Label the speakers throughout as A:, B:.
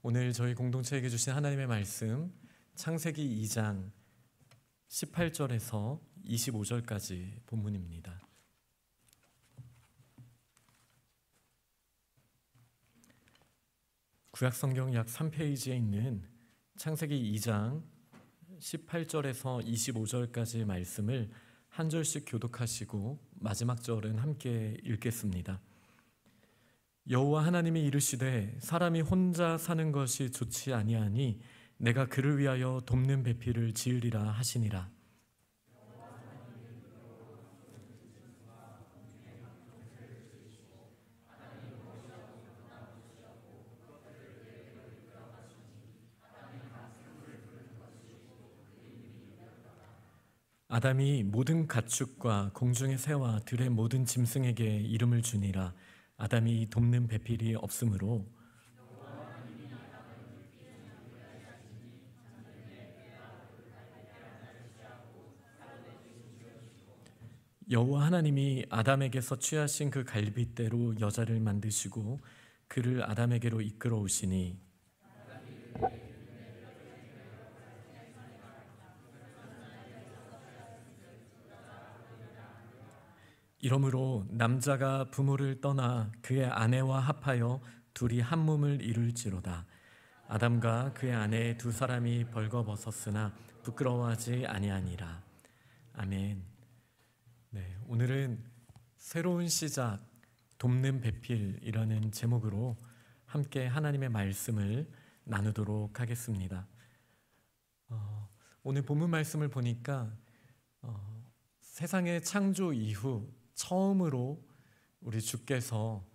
A: 오늘 저희 공동체에게 주신 하나님의 말씀 창세기 2장 18절에서 25절까지 본문입니다. 구약성경 약 3페이지에 있는 창세기 2장 18절에서 25절까지 말씀을 한 절씩 교독하시고 마지막 절은 함께 읽겠습니다. 여호와 하나님이 이르시되 사람이 혼자 사는 것이 좋지 아니하니 내가 그를 위하여 돕는 배필을 지으리라 하시니라. 아담이 모든 가축과 공중의 새와 들의 모든 짐승에게 이름을 주니라. 아담이 돕는 배필이 없으므로 여호와 하나님이 아담에게서 취하신 그 갈빗대로 여자를 만드시고 그를 아담에게로 이끌어 오시니 이러므로 남자가 부모를 떠나 그의 아내와 합하여 둘이 한 몸을 이룰지로다. 아담과 그의 아내 두 사람이 벌거벗었으나 부끄러워하지 아니하니라. 아멘. 네, 오늘은 새로운 시작, 돕는 배필이라는 제목으로 함께 하나님의 말씀을 나누도록 하겠습니다. 오늘 본문 말씀을 보니까 세상의 창조 이후 처음으로 우리 주께서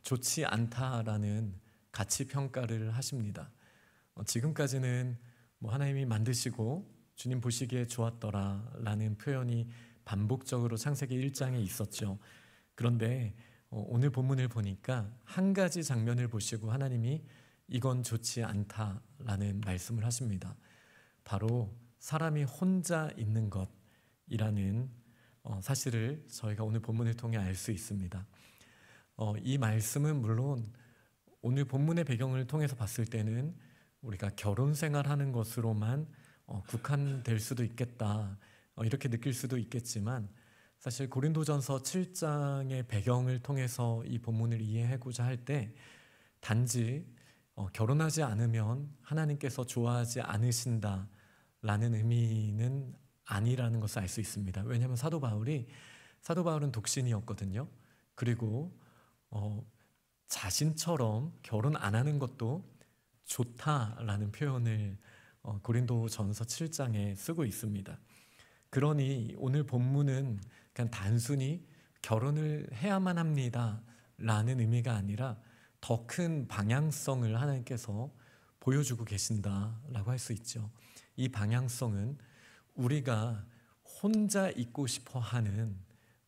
A: 좋지 않다라는 가치 평가를 하십니다. 지금까지는 하나님이 만드시고 주님 보시기에 좋았더라라는 표현이 반복적으로 창세기 1장에 있었죠. 그런데 오늘 본문을 보니까 한 가지 장면을 보시고 하나님이 이건 좋지 않다라는 말씀을 하십니다. 바로 사람이 혼자 있는 것이라는 사실을 저희가 오늘 본문을 통해 알 수 있습니다. 이 말씀은 물론 오늘 본문의 배경을 통해서 봤을 때는 우리가 결혼 생활하는 것으로만 국한될 수도 있겠다 이렇게 느낄 수도 있겠지만 사실 고린도전서 7장의 배경을 통해서 이 본문을 이해하고자 할 때 단지 결혼하지 않으면 하나님께서 좋아하지 않으신다라는 의미는 아니라는 것을 알 수 있습니다. 왜냐하면 사도 바울은 독신이었거든요. 그리고 자신처럼 결혼 안 하는 것도 좋다라는 표현을 고린도전서 7장에 쓰고 있습니다. 그러니 오늘 본문은 그냥 단순히 결혼을 해야만 합니다 라는 의미가 아니라 더 큰 방향성을 하나님께서 보여주고 계신다라고 할 수 있죠. 이 방향성은 우리가 혼자 있고 싶어 하는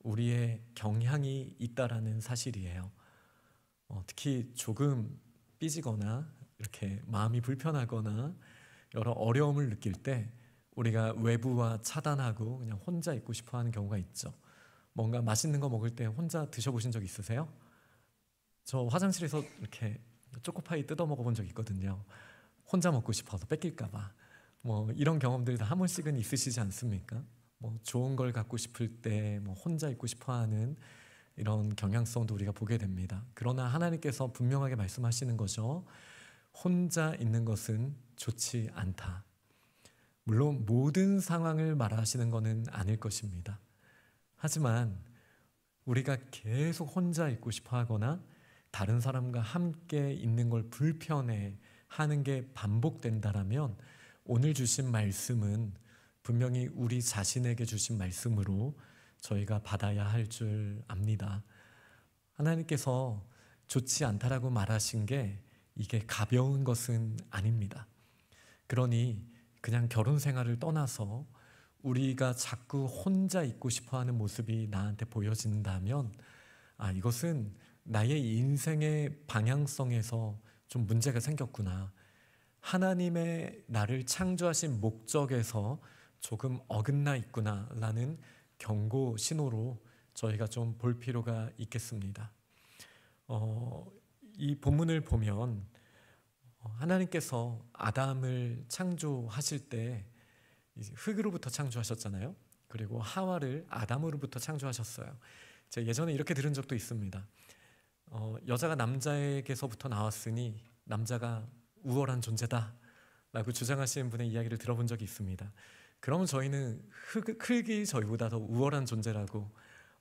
A: 우리의 경향이 있다라는 사실이에요. 특히 조금 삐지거나 이렇게 마음이 불편하거나 여러 어려움을 느낄 때 우리가 외부와 차단하고 그냥 혼자 있고 싶어 하는 경우가 있죠. 뭔가 맛있는 거 먹을 때 혼자 드셔보신 적 있으세요? 저 화장실에서 이렇게 초코파이 뜯어 먹어본 적 있거든요. 혼자 먹고 싶어서 뺏길까 봐. 이런 경험들 다 한 번씩은 있으시지 않습니까? 좋은 걸 갖고 싶을 때 혼자 있고 싶어하는 이런 경향성도 우리가 보게 됩니다. 그러나 하나님께서 분명하게 말씀하시는 거죠. 혼자 있는 것은 좋지 않다. 물론 모든 상황을 말하시는 것은 아닐 것입니다. 하지만 우리가 계속 혼자 있고 싶어하거나 다른 사람과 함께 있는 걸 불편해 하는 게 반복된다라면 오늘 주신 말씀은 분명히 우리 자신에게 주신 말씀으로 저희가 받아야 할 줄 압니다. 하나님께서 좋지 않다라고 말하신 게 이게 가벼운 것은 아닙니다. 그러니 그냥 결혼 생활을 떠나서 우리가 자꾸 혼자 있고 싶어하는 모습이 나한테 보여진다면 이것은 나의 인생의 방향성에서 좀 문제가 생겼구나. 하나님의 나를 창조하신 목적에서 조금 어긋나 있구나 라는 경고 신호로 저희가 좀 볼 필요가 있겠습니다. 이 본문을 보면 하나님께서 아담을 창조하실 때 이제 흙으로부터 창조하셨잖아요. 그리고 하와를 아담으로부터 창조하셨어요. 제가 예전에 이렇게 들은 적도 있습니다. 여자가 남자에게서부터 나왔으니 남자가 우월한 존재다 라고 주장하시는 분의 이야기를 들어본 적이 있습니다. 그러면 저희는 흙이 저희보다 더 우월한 존재라고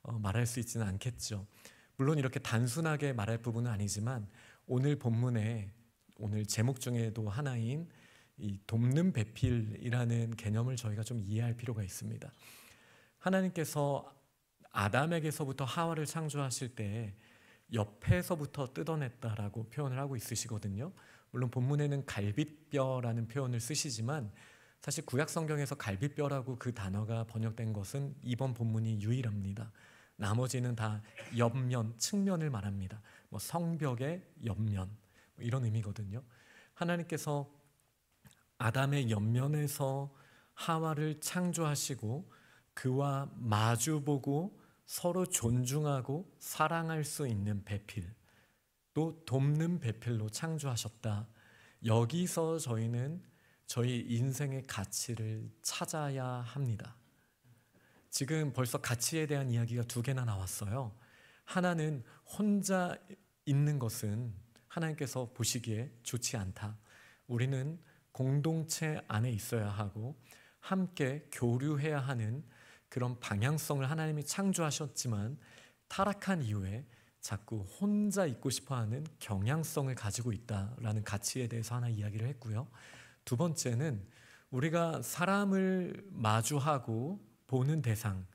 A: 말할 수 있지는 않겠죠. 물론 이렇게 단순하게 말할 부분은 아니지만 오늘 본문에 오늘 제목 중에도 하나인 이 돕는 배필이라는 개념을 저희가 좀 이해할 필요가 있습니다. 하나님께서 아담에게서부터 하와를 창조하실 때 옆에서부터 뜯어냈다라고 표현을 하고 있으시거든요. 물론 본문에는 갈빗뼈라는 표현을 쓰시지만 사실 구약 성경에서 갈빗뼈라고 그 단어가 번역된 것은 이번 본문이 유일합니다. 나머지는 다 옆면, 측면을 말합니다. 뭐 성벽의 옆면 이런 의미거든요. 하나님께서 아담의 옆면에서 하와를 창조하시고 그와 마주보고 서로 존중하고 사랑할 수 있는 배필, 또 돕는 배필로 창조하셨다. 여기서 저희는 저희 인생의 가치를 찾아야 합니다. 지금 벌써 가치에 대한 이야기가 2개나 나왔어요. 하나는 혼자 있는 것은 하나님께서 보시기에 좋지 않다. 우리는 공동체 안에 있어야 하고 함께 교류해야 하는 그런 방향성을 하나님이 창조하셨지만 타락한 이후에 자꾸 혼자 있고 싶어하는 경향성을 가지고 있다라는 가치에 대해서 하나 이야기를 했고요. 2번째는 우리가 사람을 마주하고 보는 대상,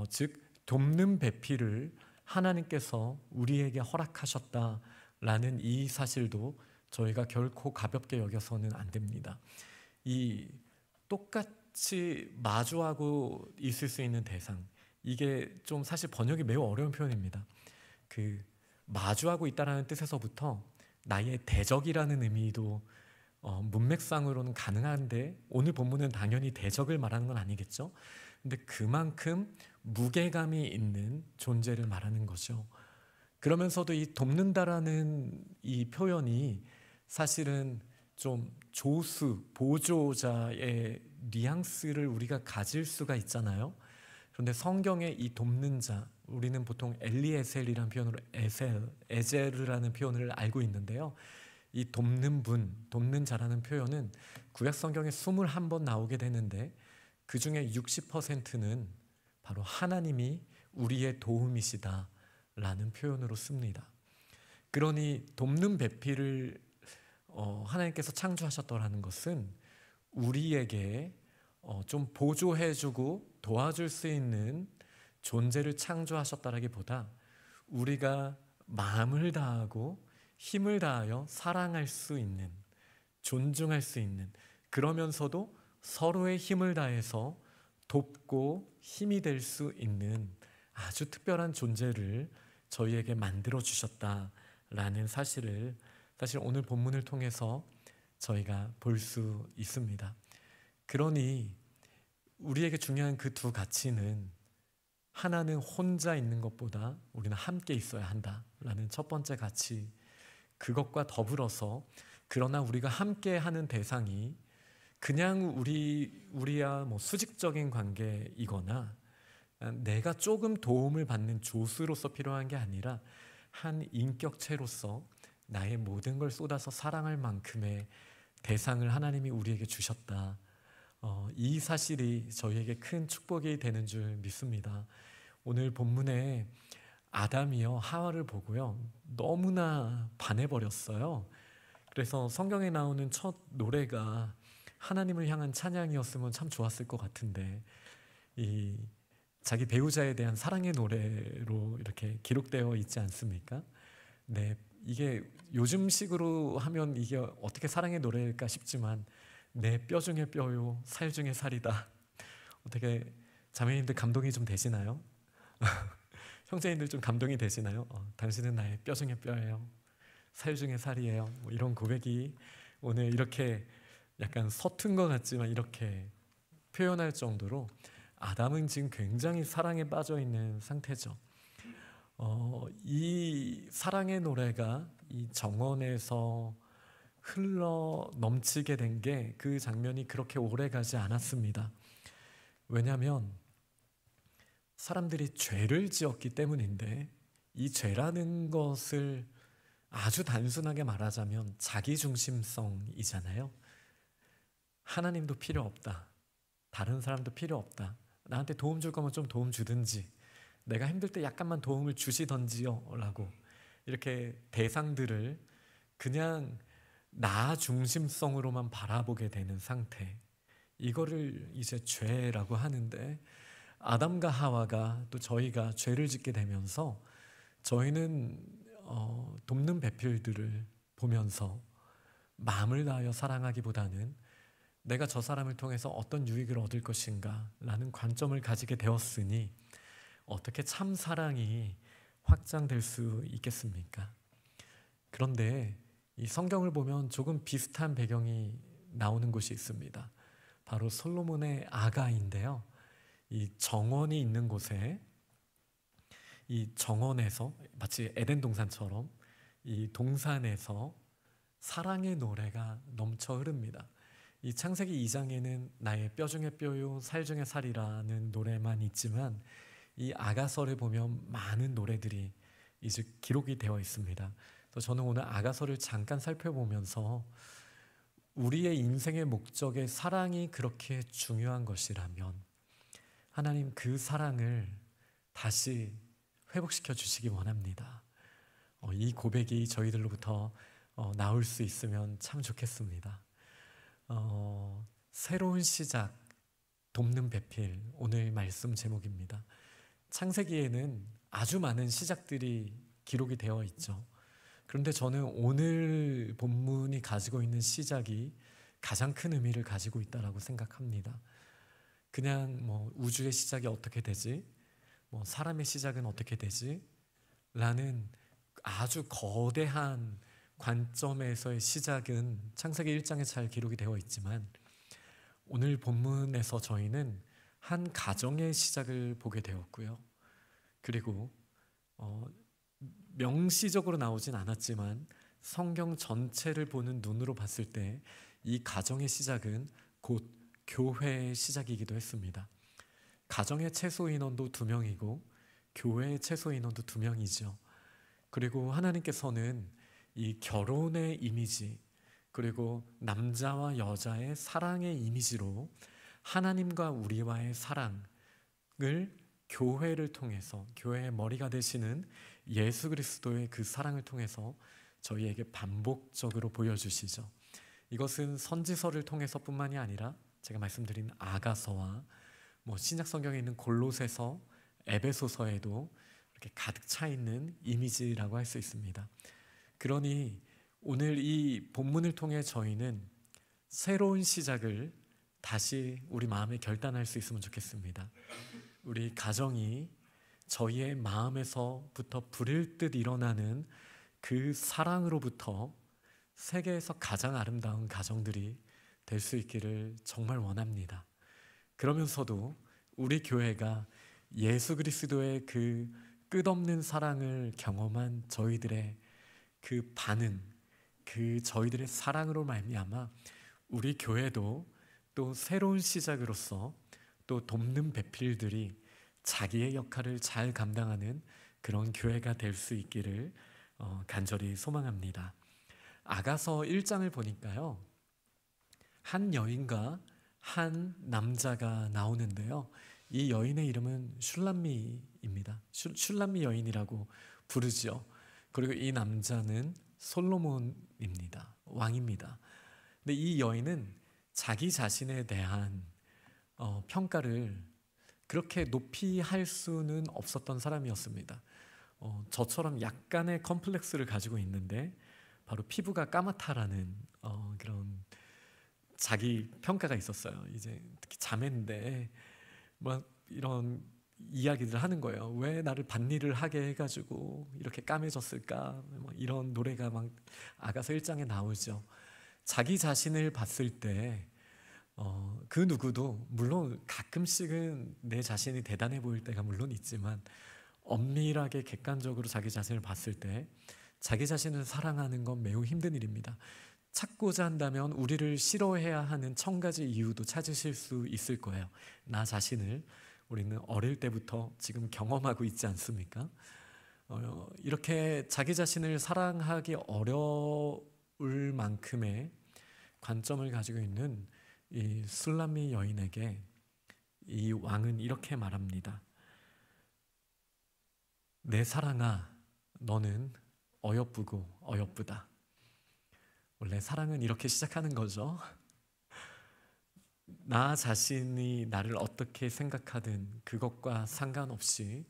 A: 즉 돕는 배필을 하나님께서 우리에게 허락하셨다라는 이 사실도 저희가 결코 가볍게 여겨서는 안 됩니다. 이 똑같이 마주하고 있을 수 있는 대상, 이게 좀 사실 번역이 매우 어려운 표현입니다. 그 마주하고 있다라는 뜻에서부터 나의 대적이라는 의미도 문맥상으로는 가능한데 오늘 본문은 당연히 대적을 말하는 건 아니겠죠. 근데 그만큼 무게감이 있는 존재를 말하는 거죠. 그러면서도 이 돕는다라는 이 표현이 사실은 좀 조수, 보조자의 뉘앙스를 우리가 가질 수가 있잖아요. 그런데 성경의 이 돕는 자, 우리는 보통 엘리에셀이라는 표현으로 에제르라는 표현을 알고 있는데요. 이 돕는 분, 돕는 자라는 표현은 구약 성경에 21번 나오게 되는데 그 중에 60%는 바로 하나님이 우리의 도움이시다 라는 표현으로 씁니다. 그러니 돕는 배필을 하나님께서 창조하셨다라는 것은 우리에게 좀 보조해주고 도와줄 수 있는 존재를 창조하셨다라기보다 우리가 마음을 다하고 힘을 다하여 사랑할 수 있는, 존중할 수 있는, 그러면서도 서로의 힘을 다해서 돕고 힘이 될 수 있는 아주 특별한 존재를 저희에게 만들어 주셨다라는 사실을 사실 오늘 본문을 통해서 저희가 볼 수 있습니다. 그러니 우리에게 중요한 그 2 가치는 하나는 혼자 있는 것보다 우리는 함께 있어야 한다라는 첫 번째 가치, 그것과 더불어서 그러나 우리가 함께 하는 대상이 그냥 우리야 뭐 수직적인 관계이거나 내가 조금 도움을 받는 조수로서 필요한 게 아니라 한 인격체로서 나의 모든 걸 쏟아서 사랑할 만큼의 대상을 하나님이 우리에게 주셨다. 이 사실이 저희에게 큰 축복이 되는 줄 믿습니다. 오늘 본문에 아담이요 하와를 보고요 너무나 반해버렸어요. 그래서 성경에 나오는 첫 노래가 하나님을 향한 찬양이었으면 참 좋았을 것 같은데 이 자기 배우자에 대한 사랑의 노래로 이렇게 기록되어 있지 않습니까? 네, 이게 요즘식으로 하면 이게 어떻게 사랑의 노래일까 싶지만 내 뼈 중에 뼈요 살 중에 살이다. 어떻게 자매님들 감동이 좀 되시나요? 형제님들 좀 감동이 되시나요? 당신은 나의 뼈 중에 뼈예요, 살 중에 살이에요. 뭐 이런 고백이 오늘 이렇게 약간 서툰 것 같지만 이렇게 표현할 정도로 아담은 지금 굉장히 사랑에 빠져 있는 상태죠. 이 사랑의 노래가 이 정원에서 흘러 넘치게 된 게 그 장면이 그렇게 오래 가지 않았습니다. 왜냐하면 사람들이 죄를 지었기 때문인데, 이 죄라는 것을 아주 단순하게 말하자면 자기중심성이잖아요. 하나님도 필요 없다. 다른 사람도 필요 없다. 나한테 도움 줄 거면 좀 도움 주든지, 내가 힘들 때 약간만 도움을 주시던지요 라고 이렇게 대상들을 그냥 나 중심성으로만 바라보게 되는 상태, 이거를 이제 죄라고 하는데, 아담과 하와가 또 저희가 죄를 짓게 되면서 저희는 돕는 배필들을 보면서 마음을 다하여 사랑하기보다는 내가 저 사람을 통해서 어떤 유익을 얻을 것인가 라는 관점을 가지게 되었으니 어떻게 참 사랑이 확장될 수 있겠습니까? 그런데 이 성경을 보면 조금 비슷한 배경이 나오는 곳이 있습니다. 바로 솔로몬의 아가인데요. 이 정원이 있는 곳에, 이 정원에서 마치 에덴 동산처럼 이 동산에서 사랑의 노래가 넘쳐 흐릅니다. 이 창세기 2장에는 나의 뼈 중에 뼈요 살 중에 살이라는 노래만 있지만, 이 아가서를 보면 많은 노래들이 이제 기록이 되어 있습니다. 그래서 저는 오늘 아가서를 잠깐 살펴보면서 우리의 인생의 목적에 사랑이 그렇게 중요한 것이라면 하나님 그 사랑을 다시 회복시켜 주시기 원합니다. 이 고백이 저희들로부터 나올 수 있으면 참 좋겠습니다. 새로운 시작, 돕는 배필, 오늘 말씀 제목입니다. 창세기에는 아주 많은 시작들이 기록이 되어 있죠. 그런데 저는 오늘 본문이 가지고 있는 시작이 가장 큰 의미를 가지고 있다고 생각합니다. 그냥 우주의 시작이 어떻게 되지? 사람의 시작은 어떻게 되지? 라는 아주 거대한 관점에서의 시작은 창세기 1장에 잘 기록이 되어 있지만, 오늘 본문에서 저희는 한 가정의 시작을 보게 되었고요. 그리고 명시적으로 나오진 않았지만 성경 전체를 보는 눈으로 봤을 때 이 가정의 시작은 곧 교회의 시작이기도 했습니다. 가정의 최소 인원도 2명이고 교회의 최소 인원도 2명이죠. 그리고 하나님께서는 이 결혼의 이미지, 그리고 남자와 여자의 사랑의 이미지로 하나님과 우리와의 사랑을 교회를 통해서, 교회의 머리가 되시는 예수 그리스도의 그 사랑을 통해서 저희에게 반복적으로 보여주시죠. 이것은 선지서를 통해서뿐만이 아니라 제가 말씀드린 아가서와 신약 성경에 있는 골로새서, 에베소서에도 이렇게 가득 차 있는 이미지라고 할 수 있습니다. 그러니 오늘 이 본문을 통해 저희는 새로운 시작을 다시 우리 마음에 결단할 수 있으면 좋겠습니다. 우리 가정이 저희의 마음에서부터 불일 듯 일어나는 그 사랑으로부터 세계에서 가장 아름다운 가정들이 될 수 있기를 정말 원합니다. 그러면서도 우리 교회가 예수 그리스도의 그 끝없는 사랑을 경험한 저희들의 그 반응, 그 저희들의 사랑으로 말미암아 우리 교회도 또 새로운 시작으로서 또 돕는 배필들이 자기의 역할을 잘 감당하는 그런 교회가 될 수 있기를 간절히 소망합니다. 아가서 1장을 보니까요, 한 여인과 한 남자가 나오는데요, 이 여인의 이름은 슐람미입니다. 슐람미 여인이라고 부르죠. 그리고 이 남자는 솔로몬입니다. 왕입니다. 근데 이 여인은 자기 자신에 대한 평가를 그렇게 높이 할 수는 없었던 사람이었습니다. 저처럼 약간의 컴플렉스를 가지고 있는데 바로 피부가 까맣다라는 그런 자기 평가가 있었어요. 이제 특히 자매인데 이런 이야기를 하는 거예요. 왜 나를 밭일을 하게 해가지고 이렇게 까매졌을까? 이런 노래가 막 아가서 1장에 나오죠. 자기 자신을 봤을 때 그 누구도 물론 가끔씩은 내 자신이 대단해 보일 때가 물론 있지만, 엄밀하게 객관적으로 자기 자신을 봤을 때 자기 자신을 사랑하는 건 매우 힘든 일입니다. 찾고자 한다면 우리를 싫어해야 하는 1000가지 이유도 찾으실 수 있을 거예요. 나 자신을 우리는 어릴 때부터 지금 경험하고 있지 않습니까? 이렇게 자기 자신을 사랑하기 어려울 만큼의 관점을 가지고 있는 이 술람미 여인에게 이 왕은 이렇게 말합니다. 내 사랑아, 너는 어여쁘고 어여쁘다. 원래 사랑은 이렇게 시작하는 거죠. 나 자신이 나를 어떻게 생각하든 그것과 상관없이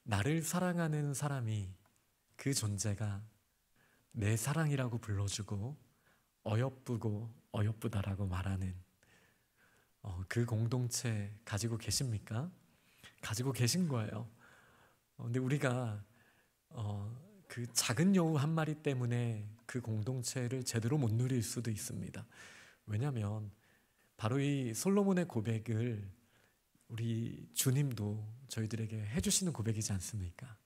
A: 나를 사랑하는 사람이, 그 존재가 내 사랑이라고 불러주고 어여쁘고 어여쁘다라고 말하는 그 공동체 가지고 계십니까? 가지고 계신 거예요. 근데 우리가 그 작은 여우 한 마리 때문에 그 공동체를 제대로 못 누릴 수도 있습니다. 왜냐하면 바로 이 솔로몬의 고백을 우리 주님도 저희들에게 해주시는 고백이지 않습니까?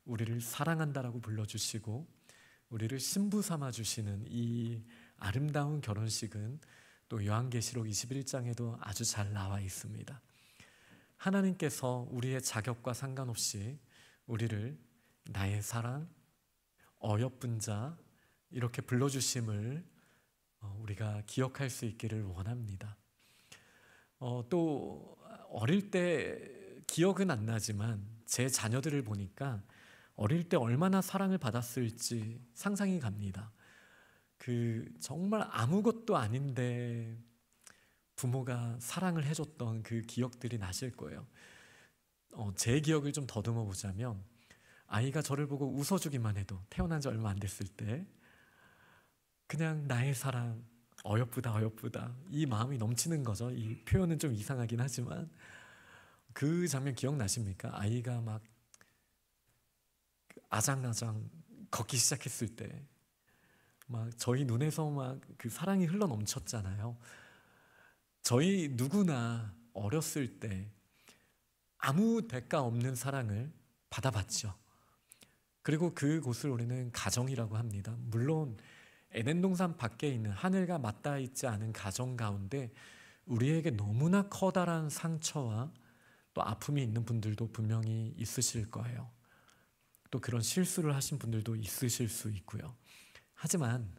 A: 우리를 사랑한다라고 불러주시고 우리를 신부 삼아 주시는 이 아름다운 결혼식은 또 요한계시록 21장에도 아주 잘 나와 있습니다. 하나님께서 우리의 자격과 상관없이 우리를 나의 사랑, 어여쁜 자 이렇게 불러주심을 우리가 기억할 수 있기를 원합니다. 또 어릴 때 기억은 안 나지만 제 자녀들을 보니까 어릴 때 얼마나 사랑을 받았을지 상상이 갑니다. 정말 아무것도 아닌데 부모가 사랑을 해줬던 그 기억들이 나실 거예요. 제 기억을 좀 더듬어 보자면 아이가 저를 보고 웃어주기만 해도, 태어난 지 얼마 안 됐을 때 그냥 나의 사랑, 어여쁘다 어여쁘다 이 마음이 넘치는 거죠. 이 표현은 좀 이상하긴 하지만 그 장면 기억나십니까? 아이가 막 아장아장 걷기 시작했을 때 막 저희 눈에서 막 그 사랑이 흘러 넘쳤잖아요. 저희 누구나 어렸을 때 아무 대가 없는 사랑을 받아봤죠. 그리고 그곳을 우리는 가정이라고 합니다. 물론 에덴 동산 밖에 있는 하늘과 맞닿아 있지 않은 가정 가운데 우리에게 너무나 커다란 상처와 또 아픔이 있는 분들도 분명히 있으실 거예요. 또 그런 실수를 하신 분들도 있으실 수 있고요. 하지만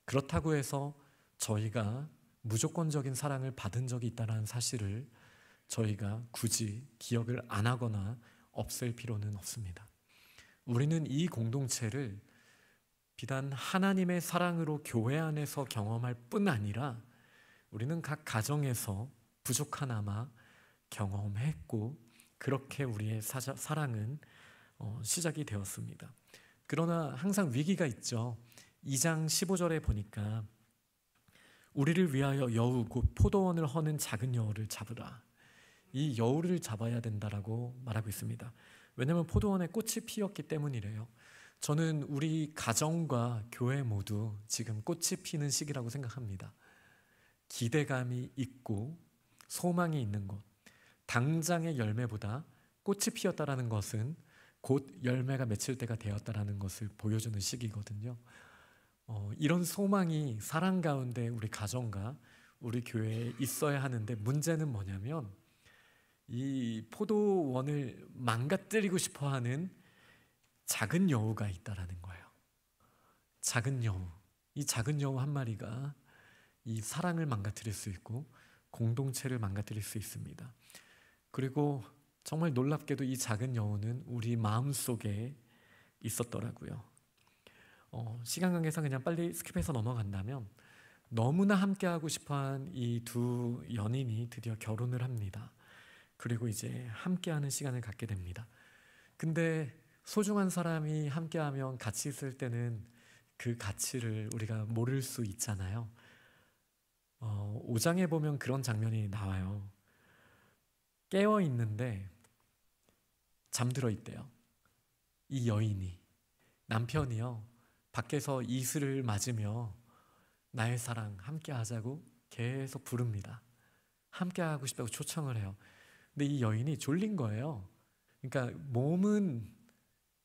A: 그렇다고 해서 저희가 무조건적인 사랑을 받은 적이 있다는 사실을 저희가 굳이 기억을 안 하거나 없앨 필요는 없습니다. 우리는 이 공동체를 비단 하나님의 사랑으로 교회 안에서 경험할 뿐 아니라 우리는 각 가정에서 부족하나마 경험했고 그렇게 우리의 사랑은 시작이 되었습니다. 그러나 항상 위기가 있죠. 2장 15절에 보니까 우리를 위하여 여우 곧 포도원을 허는 작은 여우를 잡으라. 이 여우를 잡아야 된다라고 말하고 있습니다. 왜냐하면 포도원에 꽃이 피었기 때문이래요. 저는 우리 가정과 교회 모두 지금 꽃이 피는 시기라고 생각합니다. 기대감이 있고 소망이 있는 것, 당장의 열매보다 꽃이 피었다라는 것은 곧 열매가 맺힐 때가 되었다라는 것을 보여주는 시기거든요. 이런 소망이 사랑 가운데 우리 가정과 우리 교회에 있어야 하는데 문제는 뭐냐면 이 포도원을 망가뜨리고 싶어하는 작은 여우가 있다라는 거예요. 작은 여우, 이 작은 여우 한 마리가 이 사랑을 망가뜨릴 수 있고 공동체를 망가뜨릴 수 있습니다. 그리고 정말 놀랍게도 이 작은 여우는 우리 마음속에 있었더라고요. 시간 관계상 그냥 빨리 스킵해서 넘어간다면 너무나 함께하고 싶어한 이 두 연인이 드디어 결혼을 합니다. 그리고 이제 함께하는 시간을 갖게 됩니다. 근데 소중한 사람이 함께하면 같이 있을 때는 그 가치를 우리가 모를 수 있잖아요. 5장에 보면 그런 장면이 나와요. 깨어 있는데 잠들어 있대요. 이 여인이, 남편이요, 밖에서 이슬을 맞으며 나의 사랑 함께 하자고 계속 부릅니다. 함께 하고 싶다고 초청을 해요. 근데 이 여인이 졸린 거예요. 그러니까 몸은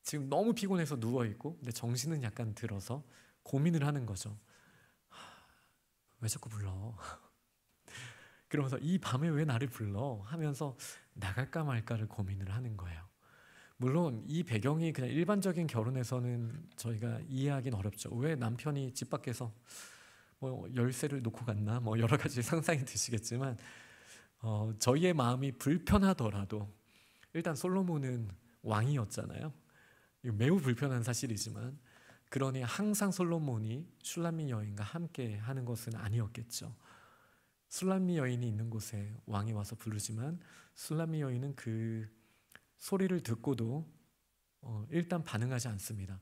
A: 지금 너무 피곤해서 누워있고 근데 정신은 약간 들어서 고민을 하는 거죠. 왜 자꾸 불러? 그러면서 이 밤에 왜 나를 불러? 하면서 나갈까 말까를 고민을 하는 거예요. 물론 이 배경이 그냥 일반적인 결혼에서는 저희가 이해하기는 어렵죠. 왜 남편이 집 밖에서 뭐 열쇠를 놓고 갔나? 뭐 여러 가지 상상이 드시겠지만 저희의 마음이 불편하더라도 일단 솔로몬은 왕이었잖아요. 이거 매우 불편한 사실이지만 그러니 항상 솔로몬이 슐라미 여인과 함께 하는 것은 아니었겠죠. 술람미 여인이 있는 곳에 왕이 와서 부르지만 술람미 여인은 그 소리를 듣고도 일단 반응하지 않습니다.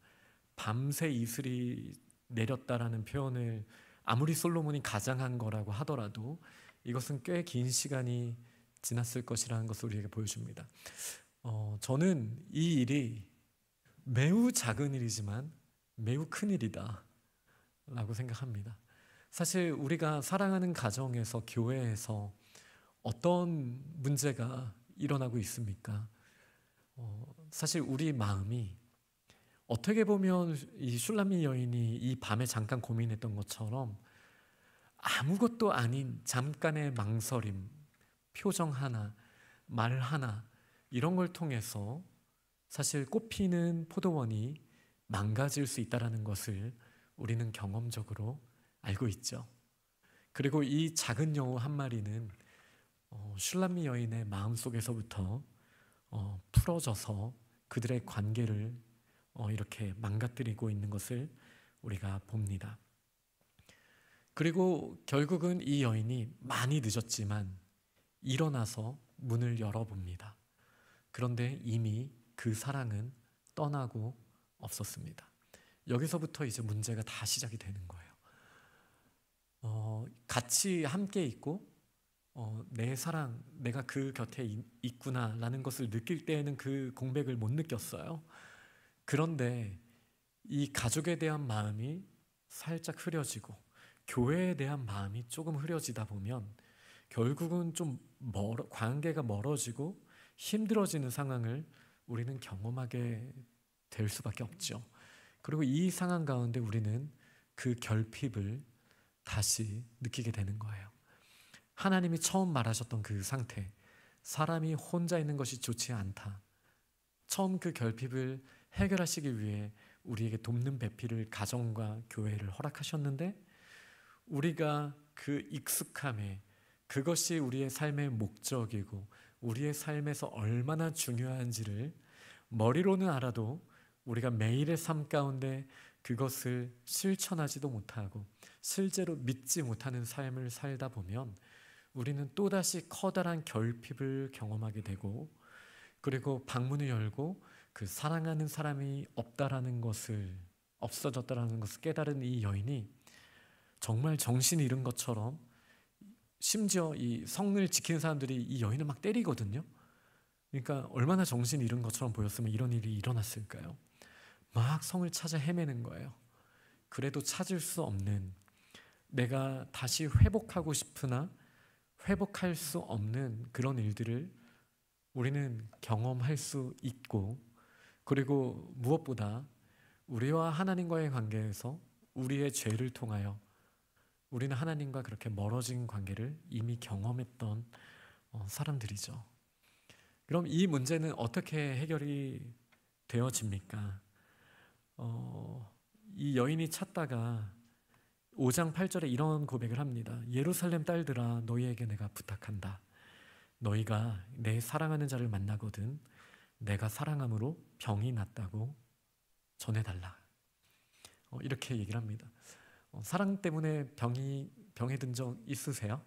A: 밤새 이슬이 내렸다라는 표현을 아무리 솔로몬이 가장한 거라고 하더라도 이것은 꽤 긴 시간이 지났을 것이라는 것을 우리에게 보여줍니다. 저는 이 일이 매우 작은 일이지만 매우 큰 일이다 라고 생각합니다. 사실 우리가 사랑하는 가정에서, 교회에서 어떤 문제가 일어나고 있습니까? 사실 우리 마음이 어떻게 보면 이 슐라미 여인이 이 밤에 잠깐 고민했던 것처럼 아무것도 아닌 잠깐의 망설임, 표정 하나, 말 하나 이런 걸 통해서 사실 꽃피는 포도원이 망가질 수 있다는 것을 우리는 경험적으로 알고 있죠. 그리고 이 작은 여우 한 마리는 슐라미 여인의 마음속에서부터 풀어져서 그들의 관계를 이렇게 망가뜨리고 있는 것을 우리가 봅니다. 그리고 결국은 이 여인이 많이 늦었지만 일어나서 문을 열어봅니다. 그런데 이미 그 사랑은 떠나고 없었습니다. 여기서부터 이제 문제가 다 시작이 되는 거예요. 같이 함께 있고 내 사랑, 내가 그 곁에 있구나라는 것을 느낄 때에는 그 공백을 못 느꼈어요. 그런데 이 가족에 대한 마음이 살짝 흐려지고 교회에 대한 마음이 조금 흐려지다 보면 결국은 좀 관계가 멀어지고 힘들어지는 상황을 우리는 경험하게 될 수밖에 없죠. 그리고 이 상황 가운데 우리는 그 결핍을 다시 느끼게 되는 거예요. 하나님이 처음 말하셨던 그 상태, 사람이 혼자 있는 것이 좋지 않다. 처음 그 결핍을 해결하시기 위해 우리에게 돕는 배필을 가정과 교회를 허락하셨는데 우리가 그 익숙함에 그것이 우리의 삶의 목적이고 우리의 삶에서 얼마나 중요한지를 머리로는 알아도 우리가 매일의 삶 가운데 그것을 실천하지도 못하고 실제로 믿지 못하는 삶을 살다 보면 우리는 또다시 커다란 결핍을 경험하게 되고 그리고 방문을 열고 그 사랑하는 사람이 없어졌다라는 것을 깨달은 이 여인이 정말 정신이 잃은 것처럼 심지어 이 성을 지키는 사람들이 이 여인을 막 때리거든요. 그러니까 얼마나 정신이 잃은 것처럼 보였으면 이런 일이 일어났을까요? 막 성을 찾아 헤매는 거예요. 그래도 찾을 수 없는, 내가 다시 회복하고 싶으나 회복할 수 없는 그런 일들을 우리는 경험할 수 있고, 그리고 무엇보다 우리와 하나님과의 관계에서 우리의 죄를 통하여 우리는 하나님과 그렇게 멀어진 관계를 이미 경험했던 사람들이죠. 그럼 이 문제는 어떻게 해결이 되어집니까? 이 여인이 찾다가 5장 8절에 이런 고백을 합니다. 예루살렘 딸들아, 너희에게 내가 부탁한다. 너희가 내 사랑하는 자를 만나거든 내가 사랑함으로 병이 낫다고 전해달라. 이렇게 얘기를 합니다. 사랑 때문에 병에 든 적 있으세요?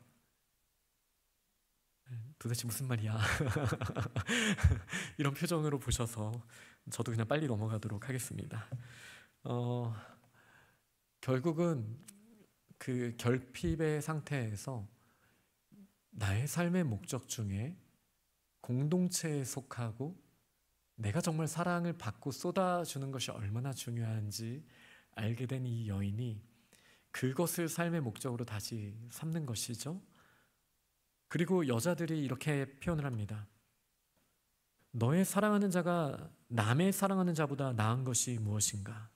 A: 도대체 무슨 말이야? 이런 표정으로 보셔서 저도 그냥 빨리 넘어가도록 하겠습니다. 결국은 그 결핍의 상태에서 나의 삶의 목적 중에 공동체에 속하고 내가 정말 사랑을 받고 쏟아주는 것이 얼마나 중요한지 알게 된 이 여인이 그것을 삶의 목적으로 다시 삼는 것이죠. 그리고 여자들이 이렇게 표현을 합니다. 너의 사랑하는 자가 남의 사랑하는 자보다 나은 것이 무엇인가?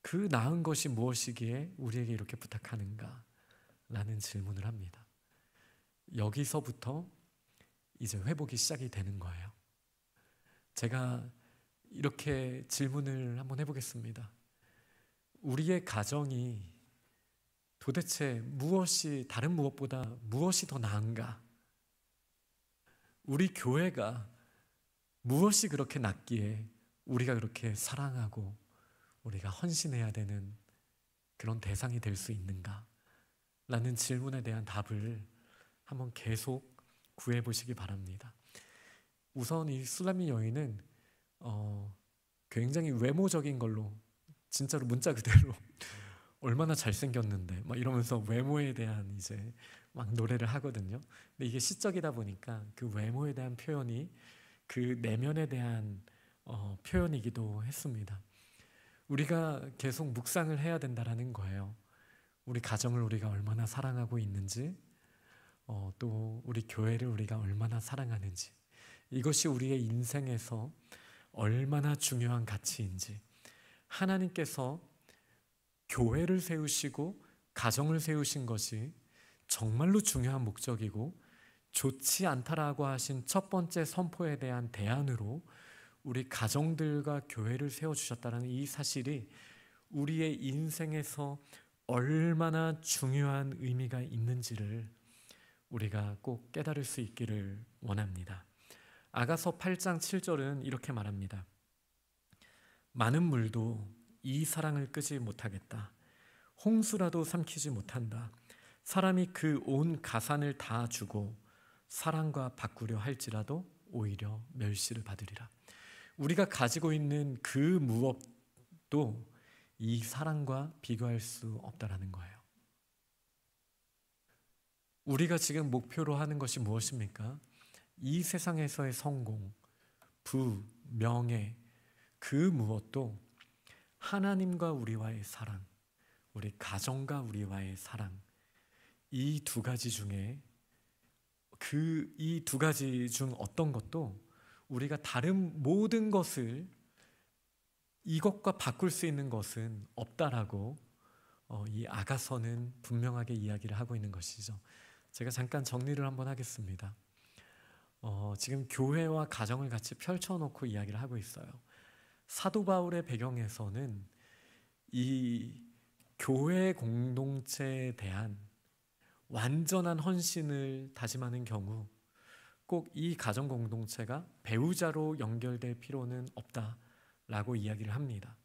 A: 그 나은 것이 무엇이기에 우리에게 이렇게 부탁하는가? 라는 질문을 합니다. 여기서부터 이제 회복이 시작이 되는 거예요. 제가 이렇게 질문을 한번 해보겠습니다. 우리의 가정이 도대체 다른 무엇보다 무엇이 더 나은가? 우리 교회가 무엇이 그렇게 낫기에 우리가 그렇게 사랑하고 우리가 헌신해야 되는 그런 대상이 될 수 있는가? 라는 질문에 대한 답을 한번 계속 구해보시기 바랍니다. 우선 이 술라미 여인은 굉장히 외모적인 걸로, 진짜로 문자 그대로 얼마나 잘생겼는데 막 이러면서 외모에 대한 이제 막 노래를 하거든요. 근데 이게 시적이다 보니까 그 외모에 대한 표현이 그 내면에 대한 표현이기도 했습니다. 우리가 계속 묵상을 해야 된다라는 거예요. 우리 가정을 우리가 얼마나 사랑하고 있는지, 또 우리 교회를 우리가 얼마나 사랑하는지, 이것이 우리의 인생에서 얼마나 중요한 가치인지, 하나님께서 교회를 세우시고 가정을 세우신 것이 정말로 중요한 목적이고 좋지 않다라고 하신 첫 번째 선포에 대한 대안으로 우리 가정들과 교회를 세워주셨다는 이 사실이 우리의 인생에서 얼마나 중요한 의미가 있는지를 우리가 꼭 깨달을 수 있기를 원합니다. 아가서 8장 7절은 이렇게 말합니다. 많은 물도 이 사랑을 끄지 못하겠다. 홍수라도 삼키지 못한다. 사람이 그 온 가산을 다 주고 사랑과 바꾸려 할지라도 오히려 멸시를 받으리라. 우리가 가지고 있는 그 무엇도 이 사랑과 비교할 수 없다라는 거예요. 우리가 지금 목표로 하는 것이 무엇입니까? 이 세상에서의 성공, 부, 명예, 그 무엇도 하나님과 우리와의 사랑, 우리 가정과 우리와의 사랑, 이 두 가지 중에 이 두 가지 중 어떤 것도 우리가 다른 모든 것을 이것과 바꿀 수 있는 것은 없다라고 이 아가서는 분명하게 이야기를 하고 있는 것이죠. 제가 잠깐 정리를 한번 하겠습니다. 지금 교회와 가정을 같이 펼쳐놓고 이야기를 하고 있어요. 사도 바울의 배경에서는 이 교회 공동체에 대한 완전한 헌신을 다짐하는 경우 꼭 이 가정 공동체가 배우자로 연결될 필요는 없다라고 이야기를 합니다.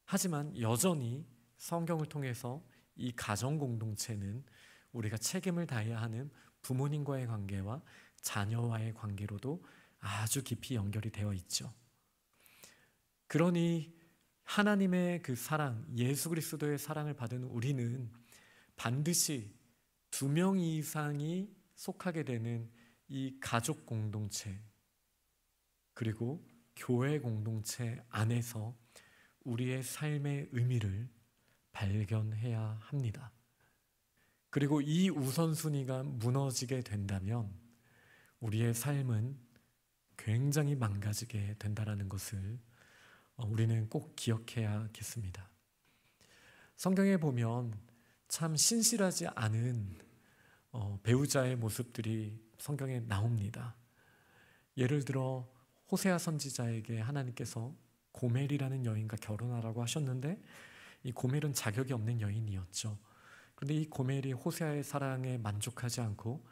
A: 하지만 여전히 성경을 통해서 이 가정 공동체는 우리가 책임을 다해야 하는 부모님과의 관계와 자녀와의 관계로도 아주 깊이 연결이 되어 있죠. 그러니 하나님의 그 사랑, 예수 그리스도의 사랑을 받은 우리는 반드시 2명 이상이 속하게 되는 이 가족 공동체, 그리고 교회 공동체 안에서 우리의 삶의 의미를 발견해야 합니다. 그리고 이 우선순위가 무너지게 된다면 우리의 삶은 굉장히 망가지게 된다는 것을 우리는 꼭 기억해야겠습니다. 성경에 보면 참 신실하지 않은 배우자의 모습들이 성경에 나옵니다. 예를 들어 호세아 선지자에게 하나님께서 고멜이라는 여인과 결혼하라고 하셨는데 이 고멜은 자격이 없는 여인이었죠. 그런데 이 고멜이 호세아의 사랑에 만족하지 않고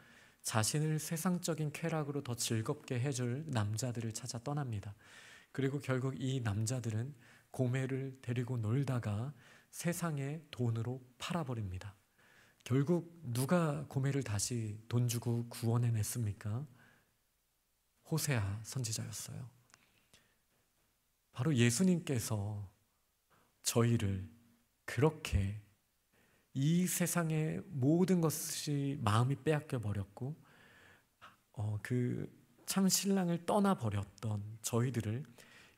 A: 자신을 세상적인 쾌락으로 더 즐겁게 해줄 남자들을 찾아 떠납니다. 그리고 결국 이 남자들은 고멜을 데리고 놀다가 세상의 돈으로 팔아버립니다. 결국 누가 고멜을 다시 돈 주고 구원해냈습니까? 호세아 선지자였어요. 바로 예수님께서 저희를 그렇게 이 세상의 모든 것이 마음이 빼앗겨 버렸고 그 참 신랑을 떠나버렸던 저희들을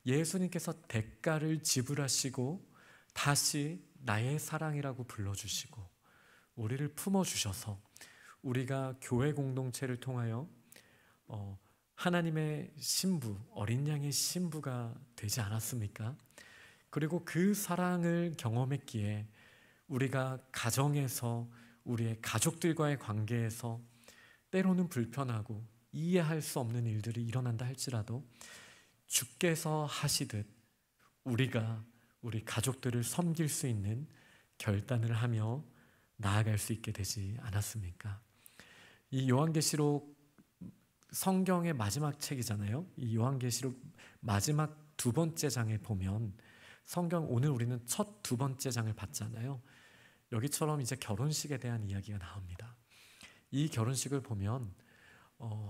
A: 예수님께서 대가를 지불하시고 다시 나의 사랑이라고 불러주시고 우리를 품어주셔서 우리가 교회 공동체를 통하여 하나님의 신부, 어린 양의 신부가 되지 않았습니까? 그리고 그 사랑을 경험했기에 우리가 가정에서 우리의 가족들과의 관계에서 때로는 불편하고 이해할 수 없는 일들이 일어난다 할지라도 주께서 하시듯 우리가 우리 가족들을 섬길 수 있는 결단을 하며 나아갈 수 있게 되지 않았습니까? 이 요한계시록 성경의 마지막 책이잖아요. 이 요한계시록 마지막 두 번째 장에 보면 성경 오늘 우리는 첫 두 번째 장을 봤잖아요. 여기처럼 이제 결혼식에 대한 이야기가 나옵니다. 이 결혼식을 보면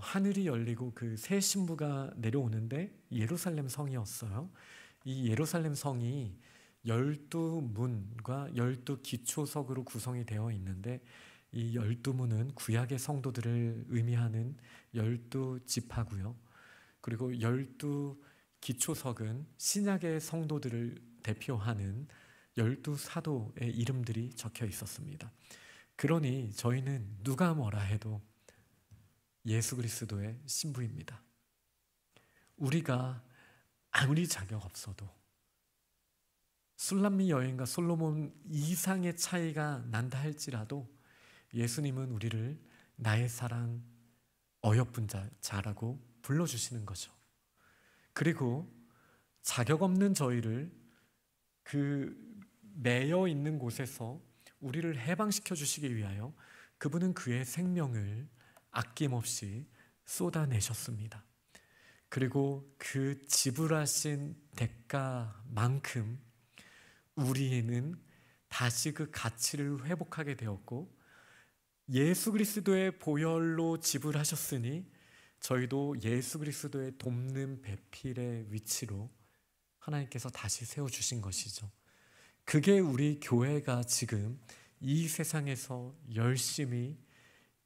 A: 하늘이 열리고 그 새 신부가 내려오는데 예루살렘 성이었어요. 이 예루살렘 성이 12문과 12기초석으로 구성이 되어 있는데 이 12문은 구약의 성도들을 의미하는 12지파고요. 그리고 12기초석은 신약의 성도들을 대표하는 12사도의 이름들이 적혀 있었습니다. 그러니 저희는 누가 뭐라 해도 예수 그리스도의 신부입니다. 우리가 아무리 자격 없어도 술람미 여인과 솔로몬 이상의 차이가 난다 할지라도 예수님은 우리를 나의 사랑 어여쁜 자라고 불러주시는 거죠. 그리고 자격 없는 저희를 그 매여 있는 곳에서 우리를 해방시켜 주시기 위하여 그분은 그의 생명을 아낌없이 쏟아내셨습니다. 그리고 그 지불하신 대가만큼 우리는 다시 그 가치를 회복하게 되었고 예수 그리스도의 보혈로 지불하셨으니 저희도 예수 그리스도의 돕는 배필의 위치로 하나님께서 다시 세워주신 것이죠. 그게 우리 교회가 지금 이 세상에서 열심히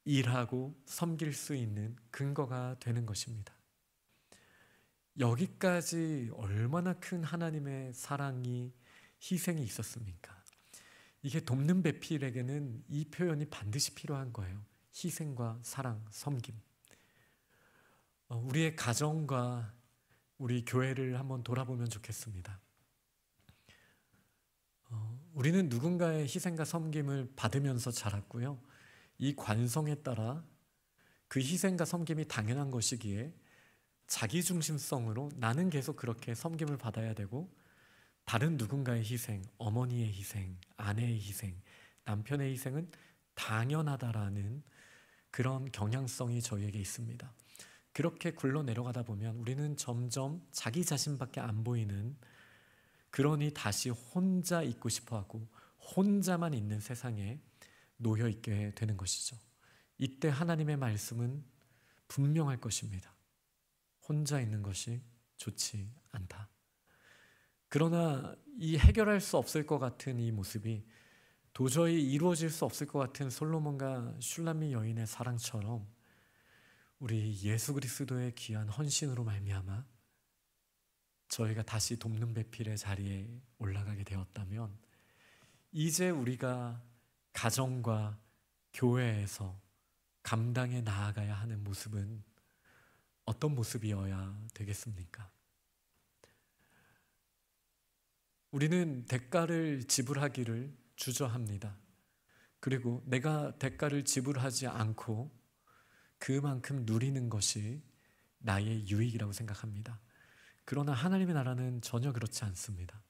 A: 일하고 섬길 수 있는 근거가 되는 것입니다. 여기까지 얼마나 큰 하나님의 사랑이 희생이 있었습니까? 이게 돕는 배필에게는 이 표현이 반드시 필요한 거예요. 희생과 사랑, 섬김. 우리의 가정과 우리 교회를 한번 돌아보면 좋겠습니다. 우리는 누군가의 희생과 섬김을 받으면서 자랐고요. 이 관성에 따라 그 희생과 섬김이 당연한 것이기에 자기중심성으로 나는 계속 그렇게 섬김을 받아야 되고 다른 누군가의 희생, 어머니의 희생, 아내의 희생, 남편의 희생은 당연하다라는 그런 경향성이 저희에게 있습니다. 그렇게 굴러 내려가다 보면 우리는 점점 자기 자신밖에 안 보이는, 그러니 다시 혼자 있고 싶어하고 혼자만 있는 세상에 놓여 있게 되는 것이죠. 이때 하나님의 말씀은 분명할 것입니다. 혼자 있는 것이 좋지 않다. 그러나 이 해결할 수 없을 것 같은 이 모습이 도저히 이루어질 수 없을 것 같은 솔로몬과 슐람미 여인의 사랑처럼 우리 예수 그리스도의 귀한 헌신으로 말미암아 저희가 다시 돕는 배필의 자리에 올라가게 되었다면 이제 우리가 가정과 교회에서 감당해 나아가야 하는 모습은 어떤 모습이어야 되겠습니까? 우리는 대가를 지불하기를 주저합니다. 그리고 내가 대가를 지불하지 않고 그만큼 누리는 것이 나의 유익이라고 생각합니다. 그러나 하나님의 나라는 전혀 그렇지 않습니다.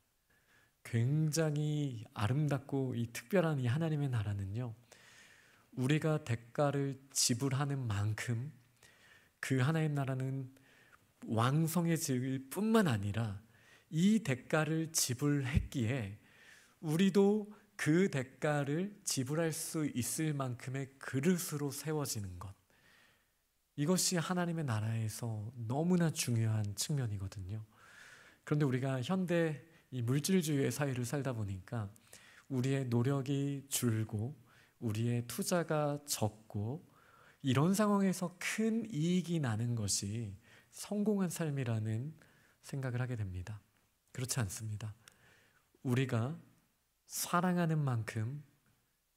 A: 굉장히 아름답고 이 특별한 이 하나님의 나라는요, 우리가 대가를 지불하는 만큼 그 하나님 나라는 왕성해질 뿐만 아니라 이 대가를 지불했기에 우리도 그 대가를 지불할 수 있을 만큼의 그릇으로 세워지는 것, 이것이 하나님의 나라에서 너무나 중요한 측면이거든요. 그런데 우리가 현대 이 물질주의의 사회를 살다 보니까 우리의 노력이 줄고 우리의 투자가 적고 이런 상황에서 큰 이익이 나는 것이 성공한 삶이라는 생각을 하게 됩니다. 그렇지 않습니다. 우리가 사랑하는 만큼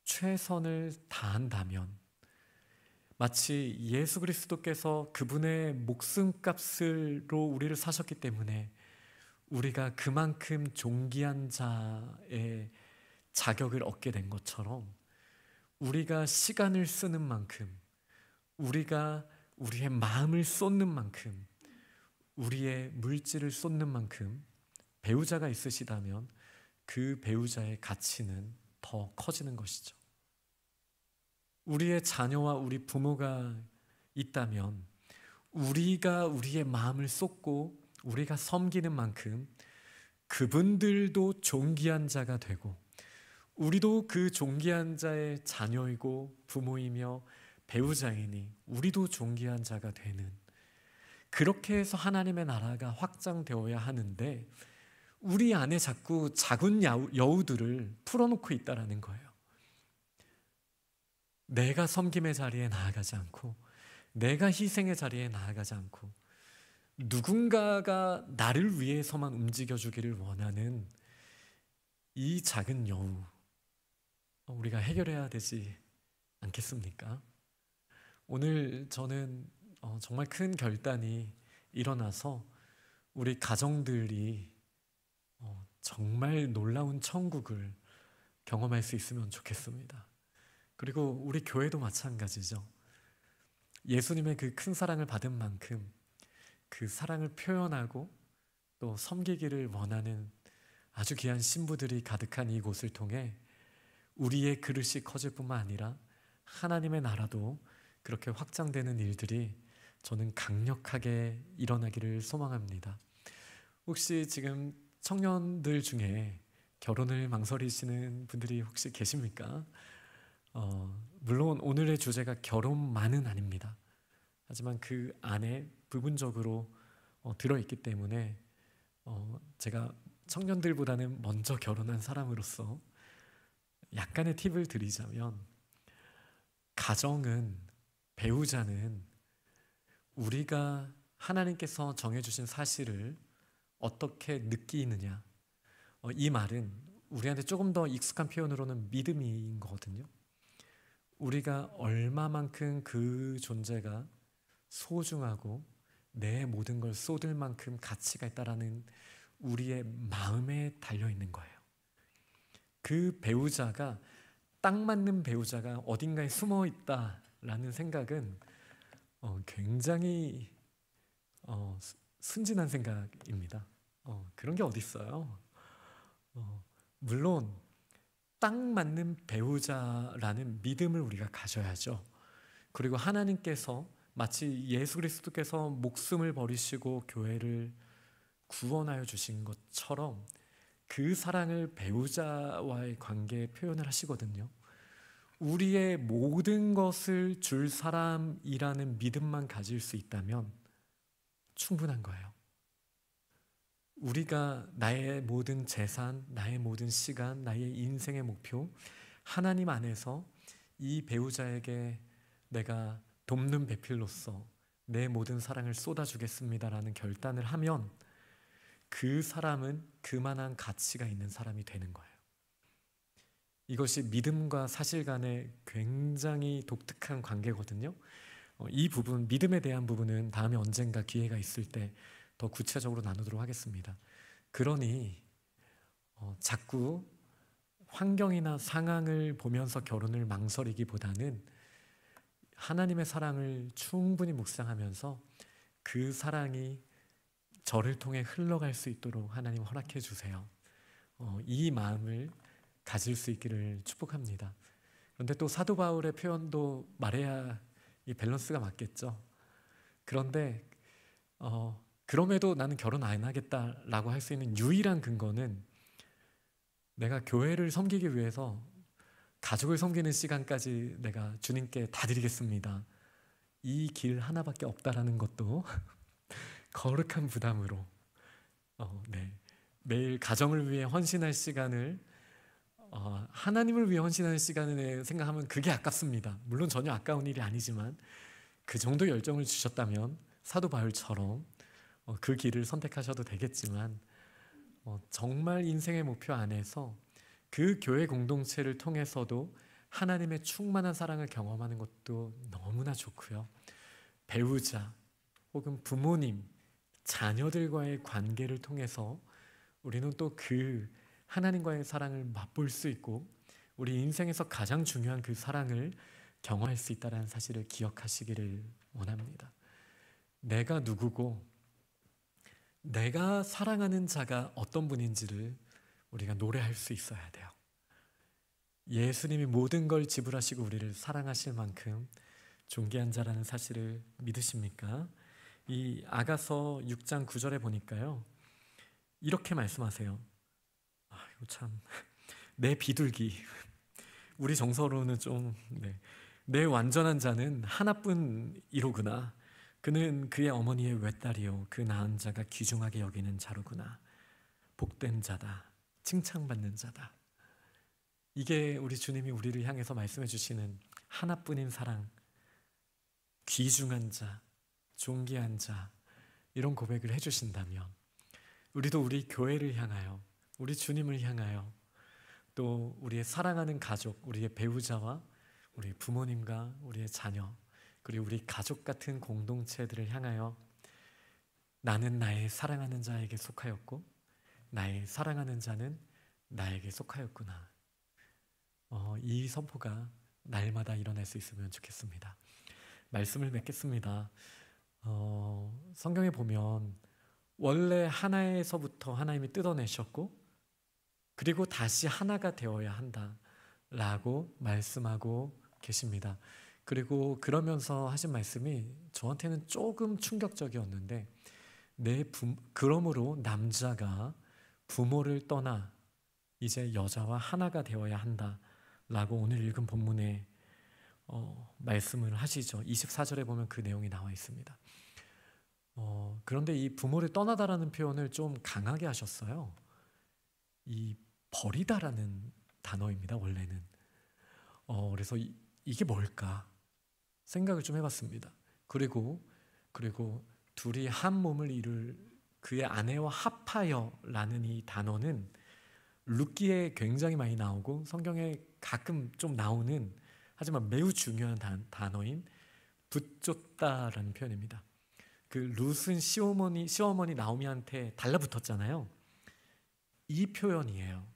A: 최선을 다한다면 마치 예수 그리스도께서 그분의 목숨값으로 우리를 사셨기 때문에 우리가 그만큼 존귀한 자의 자격을 얻게 된 것처럼 우리가 시간을 쓰는 만큼, 우리가 우리의 마음을 쏟는 만큼, 우리의 물질을 쏟는 만큼 배우자가 있으시다면 그 배우자의 가치는 더 커지는 것이죠. 우리의 자녀와 우리 부모가 있다면 우리가 우리의 마음을 쏟고 우리가 섬기는 만큼 그분들도 존귀한 자가 되고 우리도 그 존귀한 자의 자녀이고 부모이며 배우자이니 우리도 존귀한 자가 되는, 그렇게 해서 하나님의 나라가 확장되어야 하는데 우리 안에 자꾸 작은 여우들을 풀어놓고 있다라는 거예요. 내가 섬김의 자리에 나아가지 않고 내가 희생의 자리에 나아가지 않고 누군가가 나를 위해서만 움직여주기를 원하는 이 작은 여우, 우리가 해결해야 되지 않겠습니까? 오늘 저는 정말 큰 결단이 일어나서 우리 가정들이 정말 놀라운 천국을 경험할 수 있으면 좋겠습니다. 그리고 우리 교회도 마찬가지죠. 예수님의 그 큰 사랑을 받은 만큼 그 사랑을 표현하고 또 섬기기를 원하는 아주 귀한 신부들이 가득한 이곳을 통해 우리의 그릇이 커질 뿐만 아니라 하나님의 나라도 그렇게 확장되는 일들이 저는 강력하게 일어나기를 소망합니다. 혹시 지금 청년들 중에 결혼을 망설이시는 분들이 혹시 계십니까? 물론 오늘의 주제가 결혼만은 아닙니다. 하지만 그 안에 부분적으로 들어있기 때문에 제가 청년들보다는 먼저 결혼한 사람으로서 약간의 팁을 드리자면, 가정은, 배우자는 우리가 하나님께서 정해주신 사실을 어떻게 느끼느냐, 이 말은 우리한테 조금 더 익숙한 표현으로는 믿음인 거거든요. 우리가 얼마만큼 그 존재가 소중하고 내 모든 걸 쏟을 만큼 가치가 있다라는 우리의 마음에 달려있는 거예요. 그 배우자가, 딱 맞는 배우자가 어딘가에 숨어 있다라는 생각은 굉장히 순진한 생각입니다. 그런 게 어디 있어요? 물론 딱 맞는 배우자라는 믿음을 우리가 가져야죠. 그리고 하나님께서 마치 예수 그리스도께서 목숨을 버리시고 교회를 구원하여 주신 것처럼 그 사랑을 배우자와의 관계에 표현을 하시거든요. 우리의 모든 것을 줄 사람이라는 믿음만 가질 수 있다면 충분한 거예요. 우리가 나의 모든 재산, 나의 모든 시간, 나의 인생의 목표, 하나님 안에서 이 배우자에게 내가 돕는 배필로서 내 모든 사랑을 쏟아주겠습니다라는 결단을 하면 그 사람은 그만한 가치가 있는 사람이 되는 거예요. 이것이 믿음과 사실 간의 굉장히 독특한 관계거든요. 이 부분, 믿음에 대한 부분은 다음에 언젠가 기회가 있을 때 더 구체적으로 나누도록 하겠습니다. 그러니 자꾸 환경이나 상황을 보면서 결혼을 망설이기보다는 하나님의 사랑을 충분히 묵상하면서 그 사랑이 저를 통해 흘러갈 수 있도록 하나님 허락해 주세요. 이 마음을 가질 수 있기를 축복합니다. 그런데 또 사도 바울의 표현도 말해야 이 밸런스가 맞겠죠. 그런데 그럼에도 나는 결혼 안 하겠다라고 할 수 있는 유일한 근거는 내가 교회를 섬기기 위해서 가족을 섬기는 시간까지 내가 주님께 다 드리겠습니다, 이 길 하나밖에 없다라는 것도 거룩한 부담으로 매일 가정을 위해 헌신할 시간을 하나님을 위해 헌신하는 시간을 생각하면 그게 아깝습니다. 물론 전혀 아까운 일이 아니지만 그 정도 열정을 주셨다면 사도 바울처럼 그 길을 선택하셔도 되겠지만 정말 인생의 목표 안에서 그 교회 공동체를 통해서도 하나님의 충만한 사랑을 경험하는 것도 너무나 좋고요. 배우자 혹은 부모님, 자녀들과의 관계를 통해서 우리는 또 그 하나님과의 사랑을 맛볼 수 있고 우리 인생에서 가장 중요한 그 사랑을 경험할 수 있다는 사실을 기억하시기를 원합니다. 내가 누구고 내가 사랑하는 자가 어떤 분인지를 우리가 노래할 수 있어야 돼요. 예수님이 모든 걸 지불하시고 우리를 사랑하실 만큼 존귀한 자라는 사실을 믿으십니까? 이 아가서 6장 9절에 보니까요, 이렇게 말씀하세요. 이거 참, 내 비둘기. 우리 정서로는 좀, 내 완전한 자는 하나뿐이로구나. 그는 그의 어머니의 외딸이요 그 낳은 자가 귀중하게 여기는 자로구나. 복된 자다, 칭찬받는 자다. 이게 우리 주님이 우리를 향해서 말씀해 주시는 하나뿐인 사랑, 귀중한 자, 존귀한 자, 이런 고백을 해주신다면 우리도 우리 교회를 향하여, 우리 주님을 향하여, 또 우리의 사랑하는 가족, 우리의 배우자와 우리 부모님과 우리의 자녀, 그리고 우리 가족 같은 공동체들을 향하여 나는 나의 사랑하는 자에게 속하였고 나의 사랑하는 자는 나에게 속하였구나. 이 선포가 날마다 일어날 수 있으면 좋겠습니다. 말씀을 맺겠습니다. 성경에 보면 원래 하나에서부터 하나님이 뜯어내셨고 그리고 다시 하나가 되어야 한다라고 말씀하고 계십니다. 그리고 그러면서 하신 말씀이 저한테는 조금 충격적이었는데 그러므로 남자가 부모를 떠나 이제 여자와 하나가 되어야 한다라고 오늘 읽은 본문에 말씀을 하시죠. 24절에 보면 그 내용이 나와 있습니다. 그런데 이 부모를 떠나다라는 표현을 좀 강하게 하셨어요. 이 버리다라는 단어입니다, 원래는. 그래서 이게 뭘까 생각을 좀 해봤습니다. 그리고 둘이 한 몸을 이룰 그의 아내와 합하여라는 이 단어는 룻기에 굉장히 많이 나오고 성경에 가끔 좀 나오는, 하지만 매우 중요한 단어인 붙줬다라는 표현입니다. 그 룻은 시어머니 나오미한테 달라붙었잖아요. 이 표현이에요.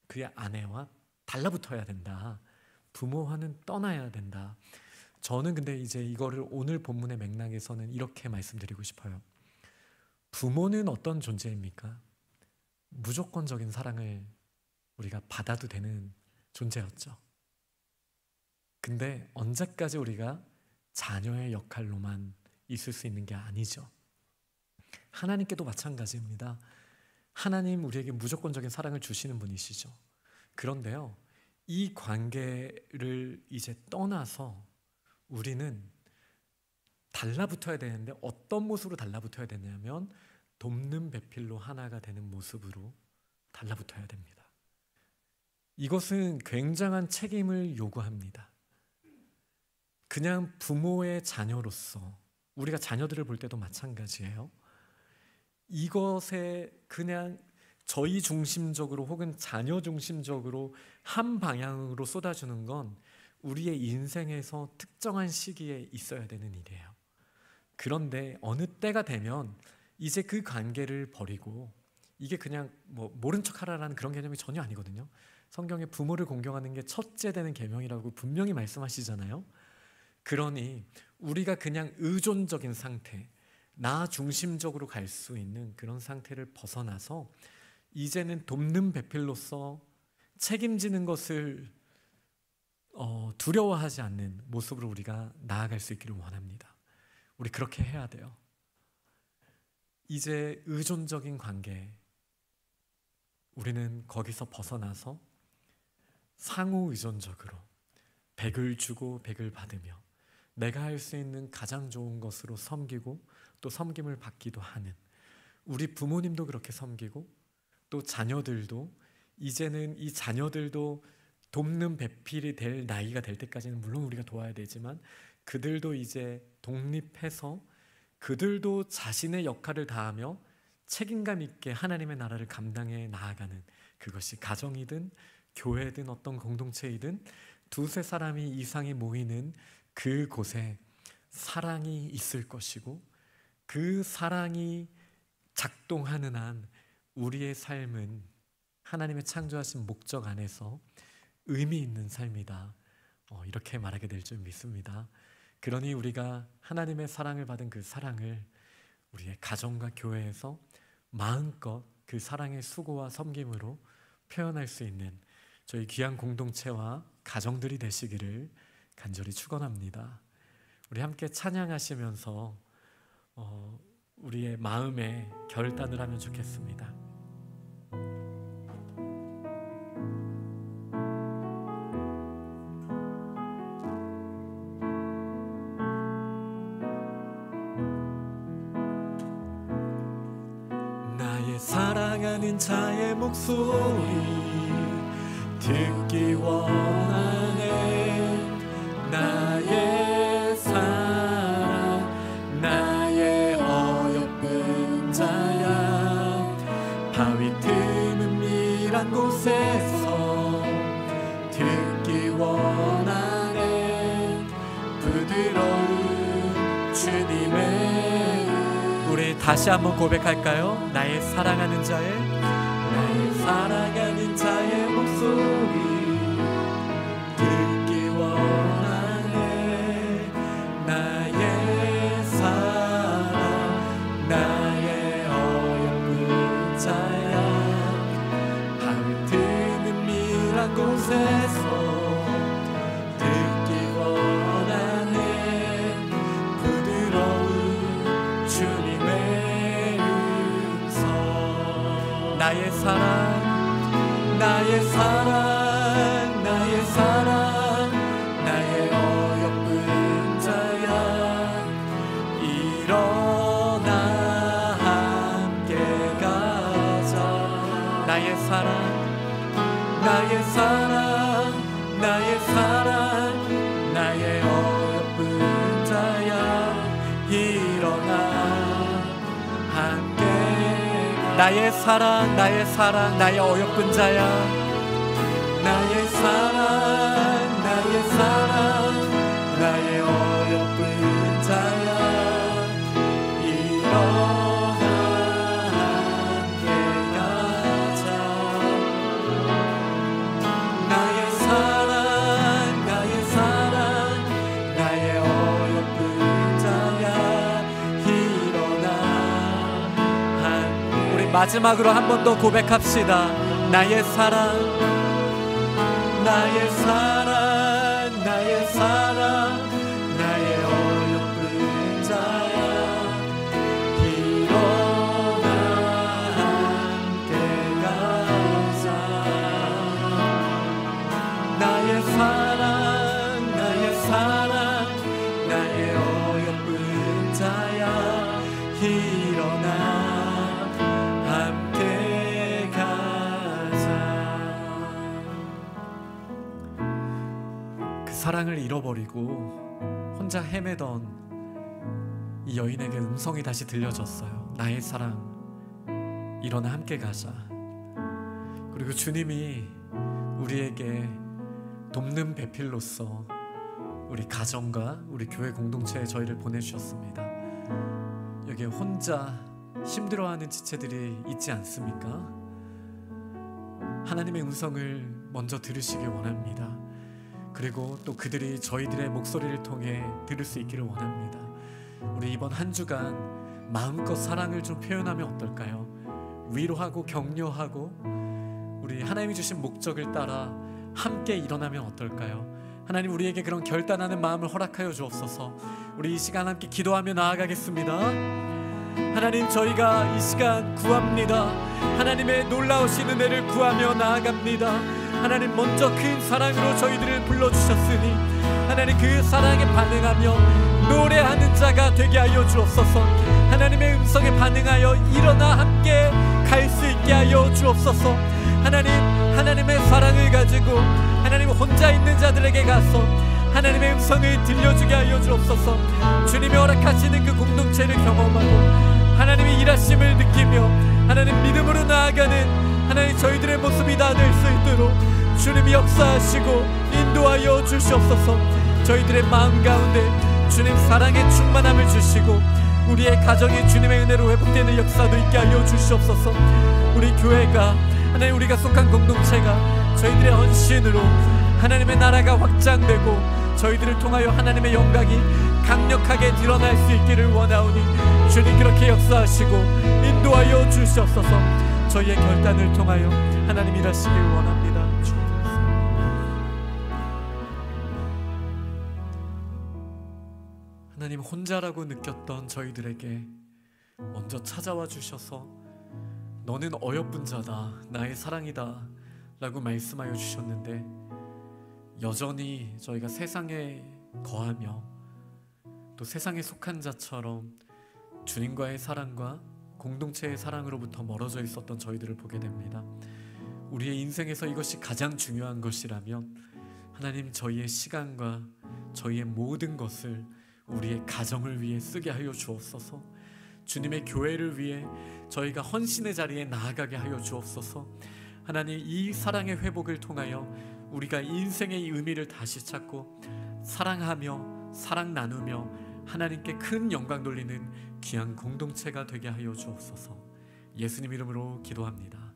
A: 그의 아내와 달라붙어야 된다. 부모와는 떠나야 된다. 저는 근데 이제 이거를 오늘 본문의 맥락에서는 이렇게 말씀드리고 싶어요. 부모는 어떤 존재입니까? 무조건적인 사랑을 우리가 받아도 되는 존재였죠. 근데 언제까지 우리가 자녀의 역할로만 있을 수 있는 게 아니죠. 하나님께도 마찬가지입니다. 하나님 우리에게 무조건적인 사랑을 주시는 분이시죠. 그런데요, 이 관계를 이제 떠나서 우리는 달라붙어야 되는데 어떤 모습으로 달라붙어야 되냐면 돕는 배필로 하나가 되는 모습으로 달라붙어야 됩니다. 이것은 굉장한 책임을 요구합니다. 그냥 부모의 자녀로서, 우리가 자녀들을 볼 때도 마찬가지예요. 이것에 그냥 저희 중심적으로 혹은 자녀 중심적으로 한 방향으로 쏟아주는 건 우리의 인생에서 특정한 시기에 있어야 되는 일이에요. 그런데 어느 때가 되면 이제 그 관계를 버리고, 이게 그냥 모른 척하라라는 그런 개념이 전혀 아니거든요. 성경에 부모를 공경하는 게 첫째 되는 계명이라고 분명히 말씀하시잖아요. 그러니 우리가 그냥 의존적인 상태, 나 중심적으로 갈 수 있는 그런 상태를 벗어나서 이제는 돕는 배필로서 책임지는 것을 두려워하지 않는 모습으로 우리가 나아갈 수 있기를 원합니다. 우리 그렇게 해야 돼요. 이제 의존적인 관계, 우리는 거기서 벗어나서 상호 의존적으로 100을 주고 100을 받으며 내가 할 수 있는 가장 좋은 것으로 섬기고 또 섬김을 받기도 하는, 우리 부모님도 그렇게 섬기고 또 자녀들도, 이제는 이 자녀들도 돕는 배필이 될 나이가 될 때까지는 물론 우리가 도와야 되지만 그들도 이제 독립해서 그들도 자신의 역할을 다하며 책임감 있게 하나님의 나라를 감당해 나아가는, 그것이 가정이든 교회든 어떤 공동체이든 두세 사람이 이상이 모이는 그곳에 사랑이 있을 것이고 그 사랑이 작동하는 한 우리의 삶은 하나님의 창조하신 목적 안에서 의미 있는 삶이다, 이렇게 말하게 될 줄 믿습니다. 그러니 우리가 하나님의 사랑을 받은 그 사랑을 우리의 가정과 교회에서 마음껏 그 사랑의 수고와 섬김으로 표현할 수 있는 저희 귀한 공동체와 가정들이 되시기를 간절히 축원합니다. 우리 함께 찬양하시면서 우리의 마음에 결단을 하면 좋겠습니다. 나의 사랑하는 자의 목소리 듣기 원하네. 나의 사랑, 나의 어여쁜 자야. 바위 틈은 밀한 곳에서 듣기 원하네. 부드러운 주님의 우리 다시 한번 고백할까요? 나의 사랑하는 자의, 나의 사랑하는 자의 목소리 듣기 원하네. 나의 사랑, 나의 어여쁜 자야. 바위 틈은 밀한 곳에서 듣기 원하네. 부드러운 주님의 음성. 나의 사랑, 나의 사랑, 나의 사랑, 나의 어여쁜 자야. 일어나 함께 가자. 나의 사랑, 나의 사랑, 나의 사랑, 나의 어여쁜 자야. 일어나 함께. 나의 사랑, 나의 사랑, 나의 어여쁜 자야. 나의 사랑, 나의 사랑, 나의 어여쁜 자야. 일어나 함께 가자. 나의 사랑, 나의 사랑, 나의 어여쁜 자야. 일어나 함께. 우리 마지막으로 한 번 더 고백합시다. 나의 사랑, 나의 사랑, 나의 사랑, 나의 어여쁜 자야. 일어나 함께 가자. 나의 사랑, 나의 사랑, 나의 어여쁜 자야. 일어나 함께 가자. 그 사랑을 잃어버리고 혼자 헤매던 이 여인에게 음성이 다시 들려졌어요. 나의 사랑, 일어나 함께 가자. 그리고 주님이 우리에게 돕는 배필로서 우리 가정과 우리 교회 공동체에 저희를 보내주셨습니다. 여기에 혼자 힘들어하는 지체들이 있지 않습니까? 하나님의 음성을 먼저 들으시길 원합니다. 그리고 또 그들이 저희들의 목소리를 통해 들을 수 있기를 원합니다. 우리 이번 한 주간 마음껏 사랑을 좀 표현하면 어떨까요? 위로하고 격려하고 우리 하나님이 주신 목적을 따라 함께 일어나면 어떨까요? 하나님, 우리에게 그런 결단하는 마음을 허락하여 주옵소서. 우리 이 시간 함께 기도하며 나아가겠습니다. 하나님, 저희가 이 시간 구합니다. 하나님의 놀라우신 은혜를 구하며 나아갑니다. 하나님, 먼저 큰 사랑으로 저희들을 불러주셨으니 하나님, 그 사랑에 반응하며 노래하는 자가 되게 하여 주옵소서. 하나님의 음성에 반응하여 일어나 함께 갈 수 있게 하여 주옵소서. 하나님, 하나님의 사랑을 가지고 하나님 혼자 있는 자들에게 가서 하나님의 음성을 들려주게 하여 주옵소서. 주님이 허락하시는 그 공동체를 경험하고 하나님의 일하심을 느끼며 하나님 믿음으로 나아가는 하나님 저희들의 모습이 다 될 수 있도록 주님이 역사하시고 인도하여 주시옵소서. 저희들의 마음 가운데 주님 사랑의 충만함을 주시고 우리의 가정이 주님의 은혜로 회복되는 역사도 있게 하여 주시옵소서. 우리 교회가, 하나님 우리가 속한 공동체가 저희들의 헌신으로 하나님의 나라가 확장되고 저희들을 통하여 하나님의 영광이 강력하게 드러날 수 있기를 원하오니 주님 그렇게 역사하시고 인도하여 주시옵소서. 저희의 결단을 통하여 하나님 일하시길 원합니다. 하나님 혼자라고 느꼈던 저희들에게 먼저 찾아와 주셔서 너는 어여쁜 자다, 나의 사랑이다 라고 말씀하여 주셨는데, 여전히 저희가 세상에 거하며 또 세상에 속한 자처럼 주님과의 사랑과 공동체의 사랑으로부터 멀어져 있었던 저희들을 보게 됩니다. 우리의 인생에서 이것이 가장 중요한 것이라면 하나님 저희의 시간과 저희의 모든 것을 우리의 가정을 위해 쓰게 하여 주옵소서. 주님의 교회를 위해 저희가 헌신의 자리에 나아가게 하여 주옵소서. 하나님 이 사랑의 회복을 통하여 우리가 인생의 이 의미를 다시 찾고 사랑하며 사랑 나누며 하나님께 큰 영광 돌리는 귀한 공동체가 되게 하여 주옵소서. 예수님 이름으로 기도합니다.